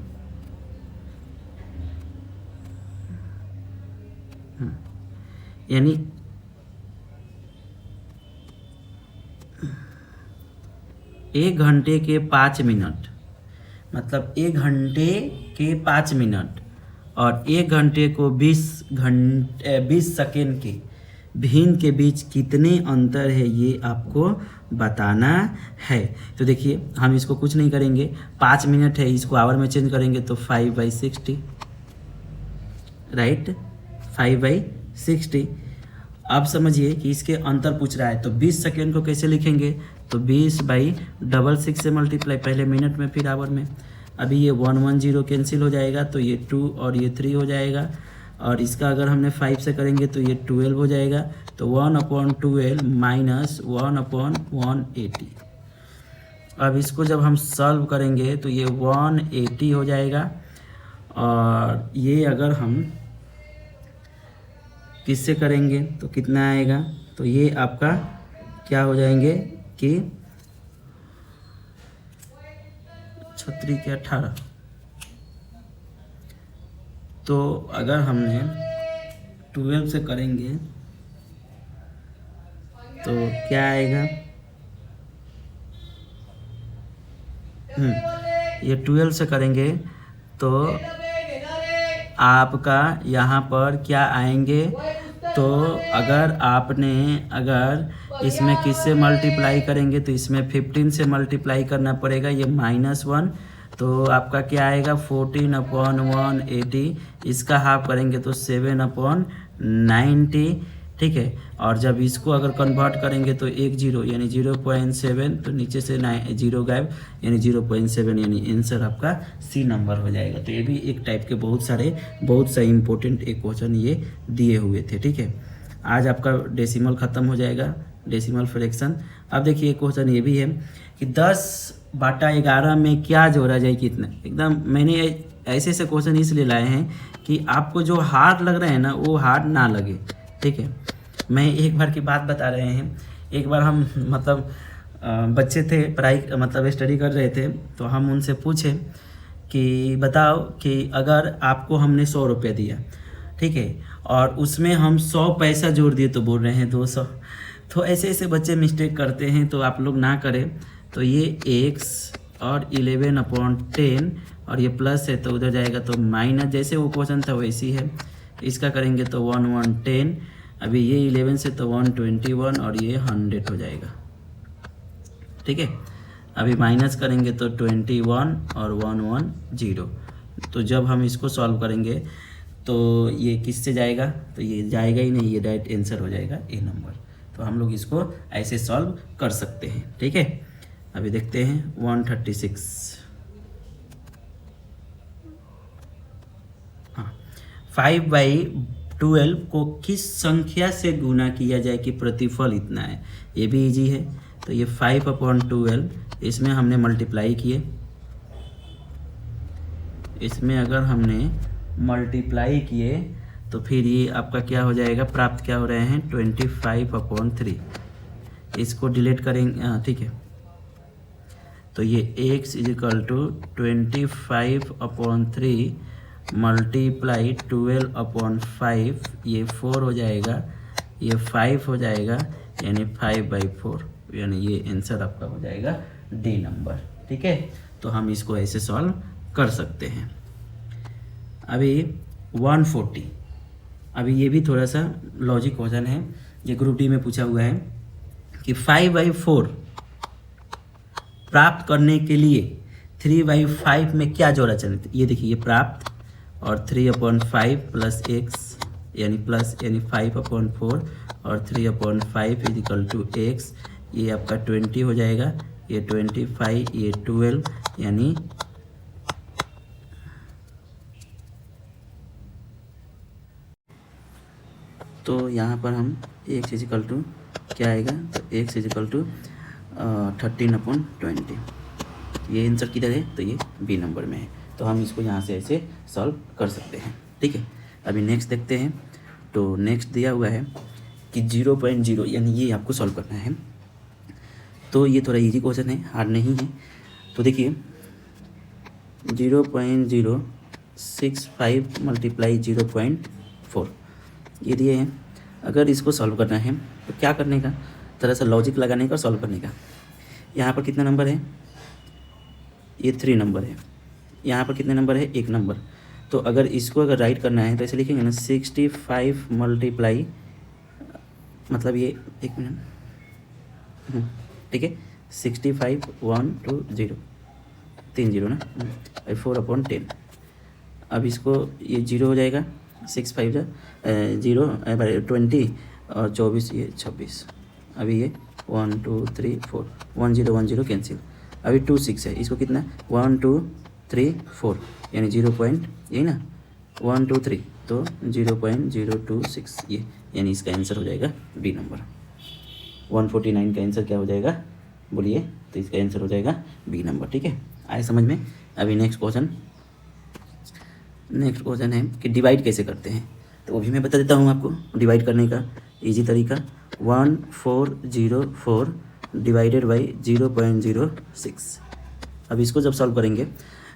यानी 1 घंटे के 5 मिनट, मतलब 1 घंटे के 5 मिनट और 1 घंटे को 20 सेकेंड के भिन्न के बीच कितने अंतर है, ये आपको बताना है। तो देखिए हम इसको कुछ नहीं करेंगे, 5 मिनट है, इसको आवर में चेंज करेंगे तो 5/60, राइट, 5/60। अब समझिए कि इसके अंतर पूछ रहा है, तो 20 सेकेंड को कैसे लिखेंगे, तो 20/66 से मल्टीप्लाई, पहले मिनट में फिर आवर में। अभी ये 110 कैंसिल हो जाएगा, तो ये 2 और ये 3 हो जाएगा, और इसका अगर हमने 5 से करेंगे तो ये 12 हो जाएगा, तो 1/12 माइनस 1/180। अब इसको जब हम सॉल्व करेंगे तो ये 180 हो जाएगा, और ये अगर हम किससे करेंगे तो कितना आएगा, तो ये आपका क्या हो जाएंगे कि 36 के 18। तो अगर हमने 12 से करेंगे तो क्या आएगा, ये 12 से करेंगे तो आपका यहाँ पर क्या आएंगे, तो अगर इसमें किससे मल्टीप्लाई करेंगे तो इसमें 15 से मल्टीप्लाई करना पड़ेगा, ये -1, तो आपका क्या आएगा 14/180। इसका हाफ करेंगे तो 7/90, ठीक है। और जब इसको अगर कन्वर्ट करेंगे तो 1 0 यानी 0.7, तो नीचे से 0 गायब यानी 0.7, यानी आंसर आपका सी नंबर हो जाएगा। तो ये भी एक टाइप के बहुत सा इंपॉर्टेंट एक क्वेश्चन ये दिए हुए थे, ठीक है। आज आपका डेसिमल ख़त्म हो जाएगा, डेसिमल फ्रैक्शन। अब देखिए क्वेश्चन ये भी है कि 10/11 में क्या जोड़ा जाए, कितना, एकदम मैंने ऐसे ऐसे क्वेश्चन इसलिए लाए हैं कि आपको जो हार्ड लग रहे हैं ना वो हार्ड ना लगे, ठीक है। मैं एक बार की बात बता रहे हैं, एक बार हम मतलब बच्चे थे पढ़ाई मतलब स्टडी कर रहे थे, तो हम उनसे पूछे कि बताओ कि अगर आपको हमने 100 रुपये दिया, ठीक है, और उसमें हम 100 पैसा जोड़ दिए तो बोल रहे हैं 200। तो ऐसे ऐसे बच्चे मिस्टेक करते हैं, तो आप लोग ना करें। तो ये x और 11/10 और ये प्लस है तो उधर जाएगा तो माइनस, जैसे वो क्वेश्चन था वैसी है। इसका करेंगे तो 1 1 10, अभी ये 11 से तो 121 और ये 100 हो जाएगा, ठीक है। अभी माइनस करेंगे तो 21 और 1 1 0। तो जब हम इसको सॉल्व करेंगे तो ये किससे जाएगा, तो ये जाएगा ही नहीं, ये डायरेक्ट आंसर हो जाएगा ए नंबर। तो हम लोग इसको ऐसे सॉल्व कर सकते हैं, ठीक है। अभी देखते हैं 136। हाँ, 5/12 को किस संख्या से गुना किया जाए कि प्रतिफल इतना है, ये भी इजी है। तो ये 5/12 इसमें हमने मल्टीप्लाई किए, इसमें अगर हमने मल्टीप्लाई किए तो फिर ये आपका क्या हो जाएगा, प्राप्त क्या हो रहे हैं 25/3। इसको डिलीट करेंगे, ठीक है। तो ये x = 25/3 मल्टीप्लाई 12/5, ये 4 हो जाएगा, ये 5 हो जाएगा, यानी 5/4, यानी ये आंसर आपका हो जाएगा डी नंबर, ठीक है। तो हम इसको ऐसे सॉल्व कर सकते हैं। अभी 140, अभी ये भी थोड़ा सा लॉजिक क्वेश्चन है, ये ग्रुप डी में पूछा हुआ है कि 5/4 प्राप्त करने के लिए 3/5 में क्या जोड़ा चाहिए। ये देखिए, ये प्राप्त और 3/5 प्लस x यानी प्लस यानी 5/4 और 3/5 = x, ये आपका 20 हो जाएगा, ये 25, ये 12, यानी तो यहाँ पर हम x = क्या आएगा, तो x = 13/20। ये आंसर किधर है, तो ये बी नंबर में है। तो हम इसको यहाँ से ऐसे सॉल्व कर सकते हैं, ठीक है। अभी नेक्स्ट देखते हैं। तो नेक्स्ट दिया हुआ है कि 0.0, यानी ये आपको सॉल्व करना है। तो ये थोड़ा इजी क्वेश्चन है, हार्ड नहीं है। तो देखिए 0.065 मल्टीप्लाई 0.4 ये दिए हैं। अगर इसको सॉल्व करना है तो क्या करने का, थोड़ा सा लॉजिक लगाने का, सॉल्व करने का। यहाँ पर कितना नंबर है, ये 3 नंबर है। यहाँ पर कितने नंबर है, 1 नंबर। तो अगर इसको अगर राइट करना है तो ऐसे लिखेंगे ना, 65 मल्टीप्लाई, मतलब ये 1 मिनट, ठीक है, 65 1 2 0 3 0 ना, 4/10। अब इसको ये 0 हो जाएगा, 6 5 0 20 और 24, ये 26। अभी ये 1 2 3 4 1 0 1 0 कैंसिल। अभी 2 6 है, इसको कितना 1 2 3 4 यानी 0 पॉइंट, यही ना 1 2 3, तो 0.026 ये, यानी इसका आंसर हो जाएगा बी नंबर। 149 का आंसर क्या हो जाएगा बोलिए, तो इसका आंसर हो जाएगा बी नंबर, ठीक है। आए समझ में। अभी नेक्स्ट क्वेश्चन है कि डिवाइड कैसे करते हैं, तो वो भी मैं बता देता हूँ आपको डिवाइड करने का इजी तरीका। 1404 डिवाइडेड बाई 0.06। अब इसको जब सॉल्व करेंगे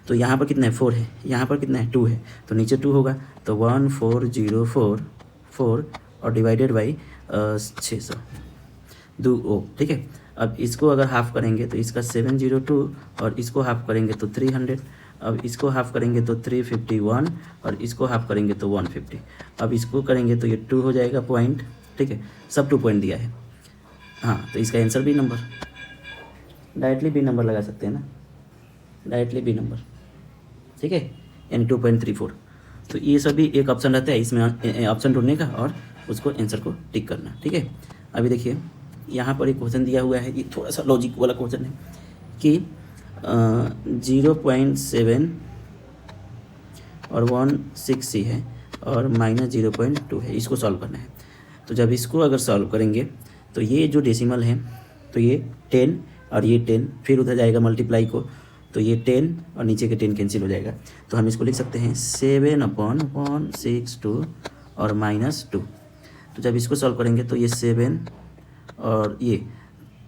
तो यहाँ पर कितना है 4 है, यहाँ पर कितना है 2 है, तो नीचे 2 होगा, तो 1404 और डिवाइडेड बाई 600 2, ठीक है। अब इसको अगर हाफ करेंगे तो इसका 702 और इसको हाफ करेंगे तो 300। अब इसको हाफ करेंगे तो 351 और इसको हाफ करेंगे तो 150। अब इसको करेंगे तो ये 2 हो जाएगा पॉइंट, ठीक है, सब 2 पॉइंट दिया है। हाँ, तो इसका answer B number, directly B number लगा सकते हैं ना, डायरेक्टली बी नंबर, ठीक है, यानी 2.34। तो ये सभी एक ऑप्शन रहता है, इसमें ऑप्शन ढूंढने का और उसको आंसर को टिक करना, ठीक है। अभी देखिए यहाँ पर एक क्वेश्चन दिया हुआ है, ये थोड़ा सा लॉजिक वाला क्वेश्चन है कि 0.7 और 160 है और -0.2 है, इसको सॉल्व करना है। तो जब इसको अगर सॉल्व करेंगे तो ये जो डेसिमल है तो ये 10 और ये 10, फिर उधर जाएगा मल्टीप्लाई को, तो ये 10 और नीचे के 10 कैंसिल हो जाएगा। तो हम इसको लिख सकते हैं 7/62 और -2। तो जब इसको सॉल्व करेंगे तो ये 7 और ये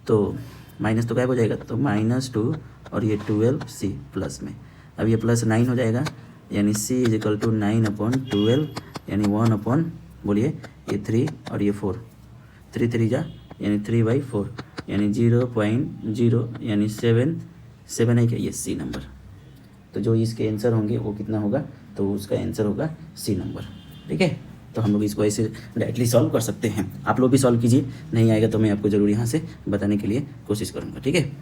तो माइनस तो गायब हो जाएगा, तो -2 और ये 12c प्लस में, अब ये +9 हो जाएगा, यानी c = 9/12, यानी 1 बोलिए ये 3 और ये 4, 3 3 जा यानी 3/4, यानी 0.0 यानी 7 है क्या, ये सी नंबर। तो जो इसके आंसर होंगे वो कितना होगा, तो उसका आंसर होगा सी नंबर। ठीक है, तो हम लोग इसको ऐसे डायरेक्टली सॉल्व कर सकते हैं। आप लोग भी सॉल्व कीजिए, नहीं आएगा तो मैं आपको ज़रूर यहाँ से बताने के लिए कोशिश करूँगा। ठीक है,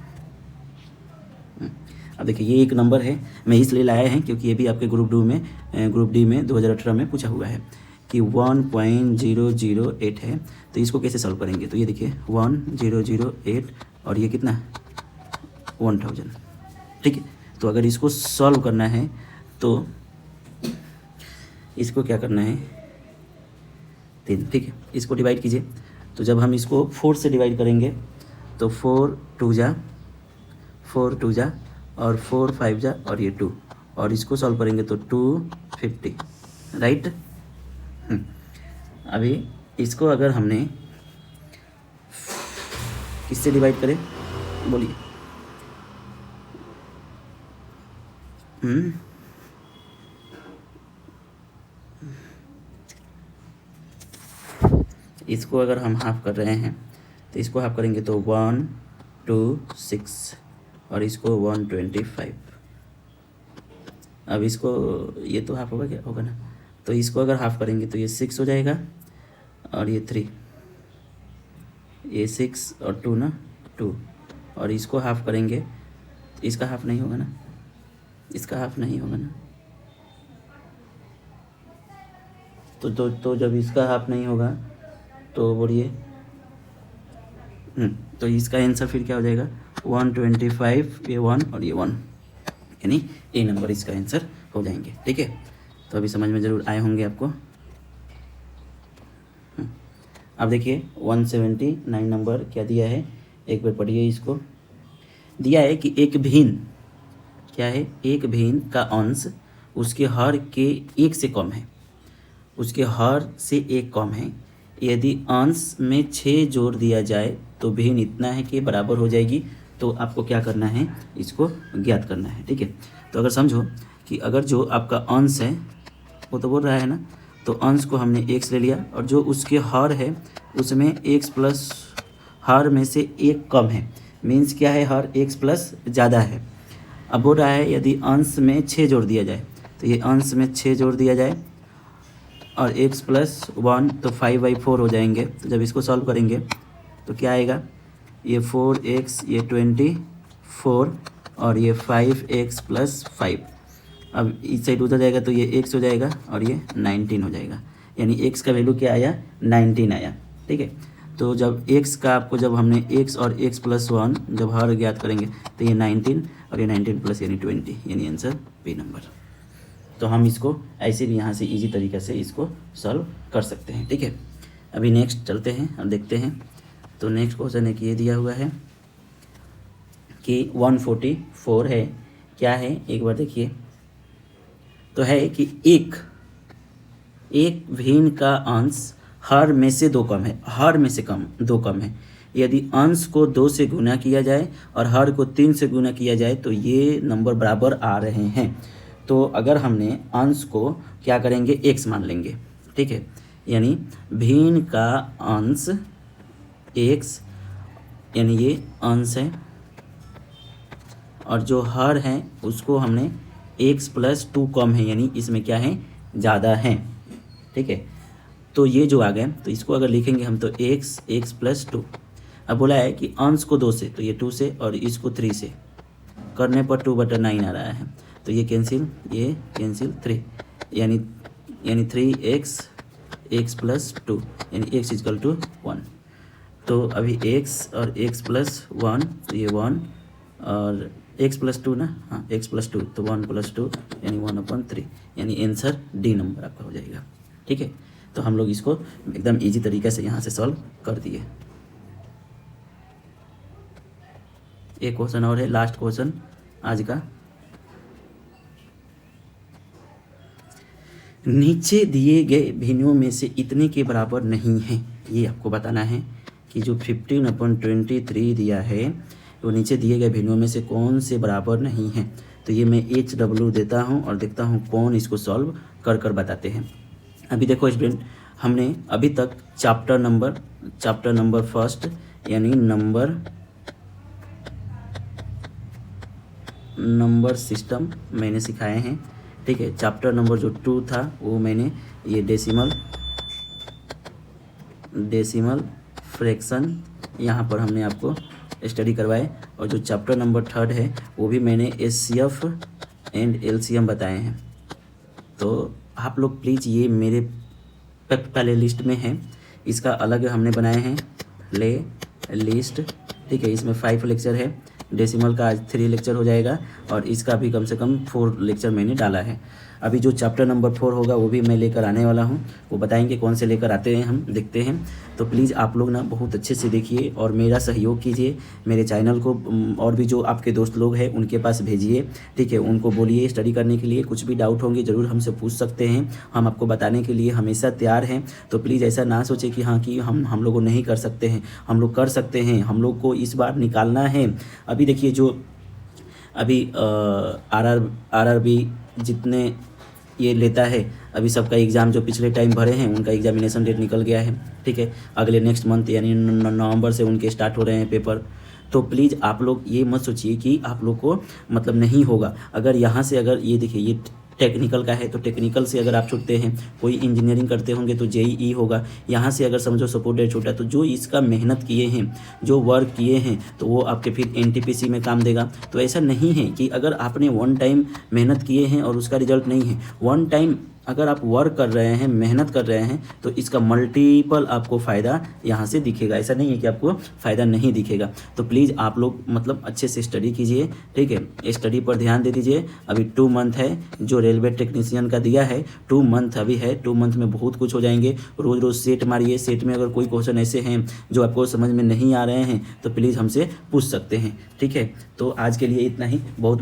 अब देखिए ये एक नंबर है, मैं इसलिए लाया है क्योंकि ये भी आपके ग्रुप डी में 2018 में पूछा हुआ है कि 1.008 है। तो इसको कैसे सॉल्व करेंगे, तो ये देखिए 1008 और ये कितना 1000। ठीक है, तो अगर इसको सॉल्व करना है तो इसको क्या करना है 3। ठीक है, इसको डिवाइड कीजिए। तो जब हम इसको 4 से डिवाइड करेंगे तो 4 2 जा और 4 5 जा और ये 2, और इसको सॉल्व करेंगे तो 250, राइट। अभी इसको अगर हमने किससे डिवाइड करें बोलिए, इसको अगर हम हाफ कर रहे हैं तो इसको हाफ करेंगे तो 126 और इसको 125। अब इसको ये तो हाफ होगा, क्या होगा ना, तो इसको अगर हाफ करेंगे तो ये 6 हो जाएगा और ये 3, ये 6 और 2 ना 2, और इसको हाफ करेंगे तो इसका हाफ नहीं होगा ना, इसका हाफ नहीं होगा ना, तो जब इसका हाफ नहीं होगा तो बोलिए तो इसका आंसर फिर क्या हो जाएगा 125, ये 1 और ये 1, यानी ए नंबर इसका आंसर हो जाएंगे। ठीक है, तो अभी समझ में ज़रूर आए होंगे आपको। अब देखिए 179 नंबर क्या दिया है, एक बार पढ़िए इसको। दिया है कि एक भिन्न, क्या है, एक भिन्न का अंश उसके हर के 1 से कम है, उसके हर से 1 कम है। यदि अंश में 6 जोड़ दिया जाए तो भिन्न इतना है कि बराबर हो जाएगी। तो आपको क्या करना है, इसको ज्ञात करना है। ठीक है, तो अगर समझो कि अगर जो आपका अंश है वो तो बोल रहा है ना, तो अंश को हमने x ले लिया और जो उसके हर है उसमें x प्लस हर में से 1 कम है, मीन्स क्या है, हर x प्लस ज़्यादा है। अब बोल रहा है यदि अंश में 6 जोड़ दिया जाए, तो ये अंश में 6 जोड़ दिया जाए और x प्लस 1 तो 5/4 हो जाएंगे। तो जब इसको सॉल्व करेंगे तो क्या आएगा, ये 4x, ये 24 और ये 5x प्लस 5। अब इस साइड उधर जाएगा तो ये x हो जाएगा और ये 19 हो जाएगा, यानी x का वैल्यू क्या आया 19 आया। ठीक है, तो जब x का आपको जब हमने x और x प्लस 1 जब हर ज्ञात करेंगे तो ये 19 और ये 19 प्लस यानी 20, यानी आंसर बी नंबर। तो हम इसको ऐसे भी यहाँ से इजी तरीके से इसको सॉल्व कर सकते हैं। ठीक है, अभी नेक्स्ट चलते हैं और देखते हैं। तो नेक्स्ट क्वेश्चन है कि ये दिया हुआ है कि 144 है, क्या है एक बार देखिए। तो है कि एक भिन्न का अंश हर में से 2 कम है, हर में से 2 कम है। यदि अंश को 2 से गुना किया जाए और हर को 3 से गुना किया जाए तो ये नंबर बराबर आ रहे हैं। तो अगर हमने अंश को क्या करेंगे x मान लेंगे। ठीक है, यानी भिन्न का अंश x, यानी ये अंश है और जो हर है उसको हमने x प्लस 2 कम है, यानी इसमें क्या है ज़्यादा है। ठीक है, तो ये जो आ गए तो इसको अगर लिखेंगे हम तो x प्लस 2। अब बोला है कि अंश को 2 से, तो ये 2 से और इसको 3 से करने पर 2/9 आ रहा है, तो ये कैंसिल 3, यानी 3x प्लस 2, यानी x = 1। तो अभी x और x प्लस 1, तो ये 1 और x प्लस 2 ना, हाँ x प्लस 2 तो 1 प्लस 2 यानी 1/3, यानी आंसर डी नंबर आपका हो जाएगा। ठीक है, तो हम लोग इसको एकदम इजी तरीके से यहाँ से सॉल्व कर दिए। एक क्वेश्चन और है, लास्ट क्वेश्चन आज का। नीचे दिए गए भिन्नों में से इतने के बराबर नहीं है, ये आपको बताना है कि जो 15/23 दिया है वो नीचे दिए गए भिन्नों में से कौन से बराबर नहीं है। तो ये मैं HW देता हूँ और देखता हूँ कौन इसको सॉल्व कर कर बताते हैं। अभी देखो स्टूडेंट, हमने अभी तक चैप्टर नंबर फर्स्ट यानी नंबर सिस्टम मैंने सिखाए हैं, ठीक है। चैप्टर नंबर जो 2 था वो मैंने ये डेसिमल फ्रैक्शन यहाँ पर हमने आपको स्टडी करवाए, और जो चैप्टर नंबर 3 है वो भी मैंने HCF एंड LCM बताए हैं। तो आप लोग प्लीज़ ये मेरे पहले लिस्ट में है, इसका अलग हमने बनाए हैं प्ले लिस्ट, ठीक है। इसमें 5 लेक्चर है, डेसिमल का आज 3 लेक्चर हो जाएगा, और इसका भी कम से कम 4 लेक्चर मैंने डाला है। अभी जो चैप्टर नंबर 4 होगा वो भी मैं लेकर आने वाला हूँ, वो बताएंगे कौन से लेकर आते हैं, हम देखते हैं। तो प्लीज़ आप लोग ना बहुत अच्छे से देखिए और मेरा सहयोग कीजिए, मेरे चैनल को और भी जो आपके दोस्त लोग हैं उनके पास भेजिए, ठीक है। उनको बोलिए स्टडी करने के लिए, कुछ भी डाउट होंगे ज़रूर हमसे पूछ सकते हैं, हम आपको बताने के लिए हमेशा तैयार हैं। तो प्लीज़ ऐसा ना सोचें कि हाँ कि हम लोग नहीं कर सकते हैं, हम लोग कर सकते हैं, हम लोग को इस बार निकालना है। अभी देखिए जो अभी RRB जितने ये लेता है, अभी सबका एग्ज़ाम जो पिछले टाइम भरे हैं उनका एग्जामिनेशन डेट निकल गया है, ठीक है। अगले नेक्स्ट मंथ यानी नवंबर से उनके स्टार्ट हो रहे हैं पेपर। तो प्लीज़ आप लोग ये मत सोचिए कि आप लोग को मतलब नहीं होगा। अगर यहाँ से अगर ये देखिए ये टेक्निकल का है तो टेक्निकल से अगर आप छूटते हैं, कोई इंजीनियरिंग करते होंगे तो JEE होगा। यहाँ से अगर समझो सपोर्ट डेट छूटा तो जो इसका मेहनत किए हैं, जो वर्क किए हैं, तो वो आपके फिर NTPC में काम देगा। तो ऐसा नहीं है कि अगर आपने 1 टाइम मेहनत किए हैं और उसका रिजल्ट नहीं है, 1 टाइम अगर आप वर्क कर रहे हैं, मेहनत कर रहे हैं, तो इसका मल्टीपल आपको फ़ायदा यहाँ से दिखेगा। ऐसा नहीं है कि आपको फ़ायदा नहीं दिखेगा। तो प्लीज़ आप लोग मतलब अच्छे से स्टडी कीजिए, ठीक है। स्टडी पर ध्यान दे दीजिए। अभी 2 मंथ है जो रेलवे टेक्नीशियन का दिया है, 2 मंथ अभी है, 2 मंथ में बहुत कुछ हो जाएंगे। रोज़ रोज़ सेट मारिए, सेट में अगर कोई क्वेश्चन ऐसे हैं जो आपको समझ में नहीं आ रहे हैं तो प्लीज़ हमसे पूछ सकते हैं, ठीक है। तो आज के लिए इतना ही, बहुत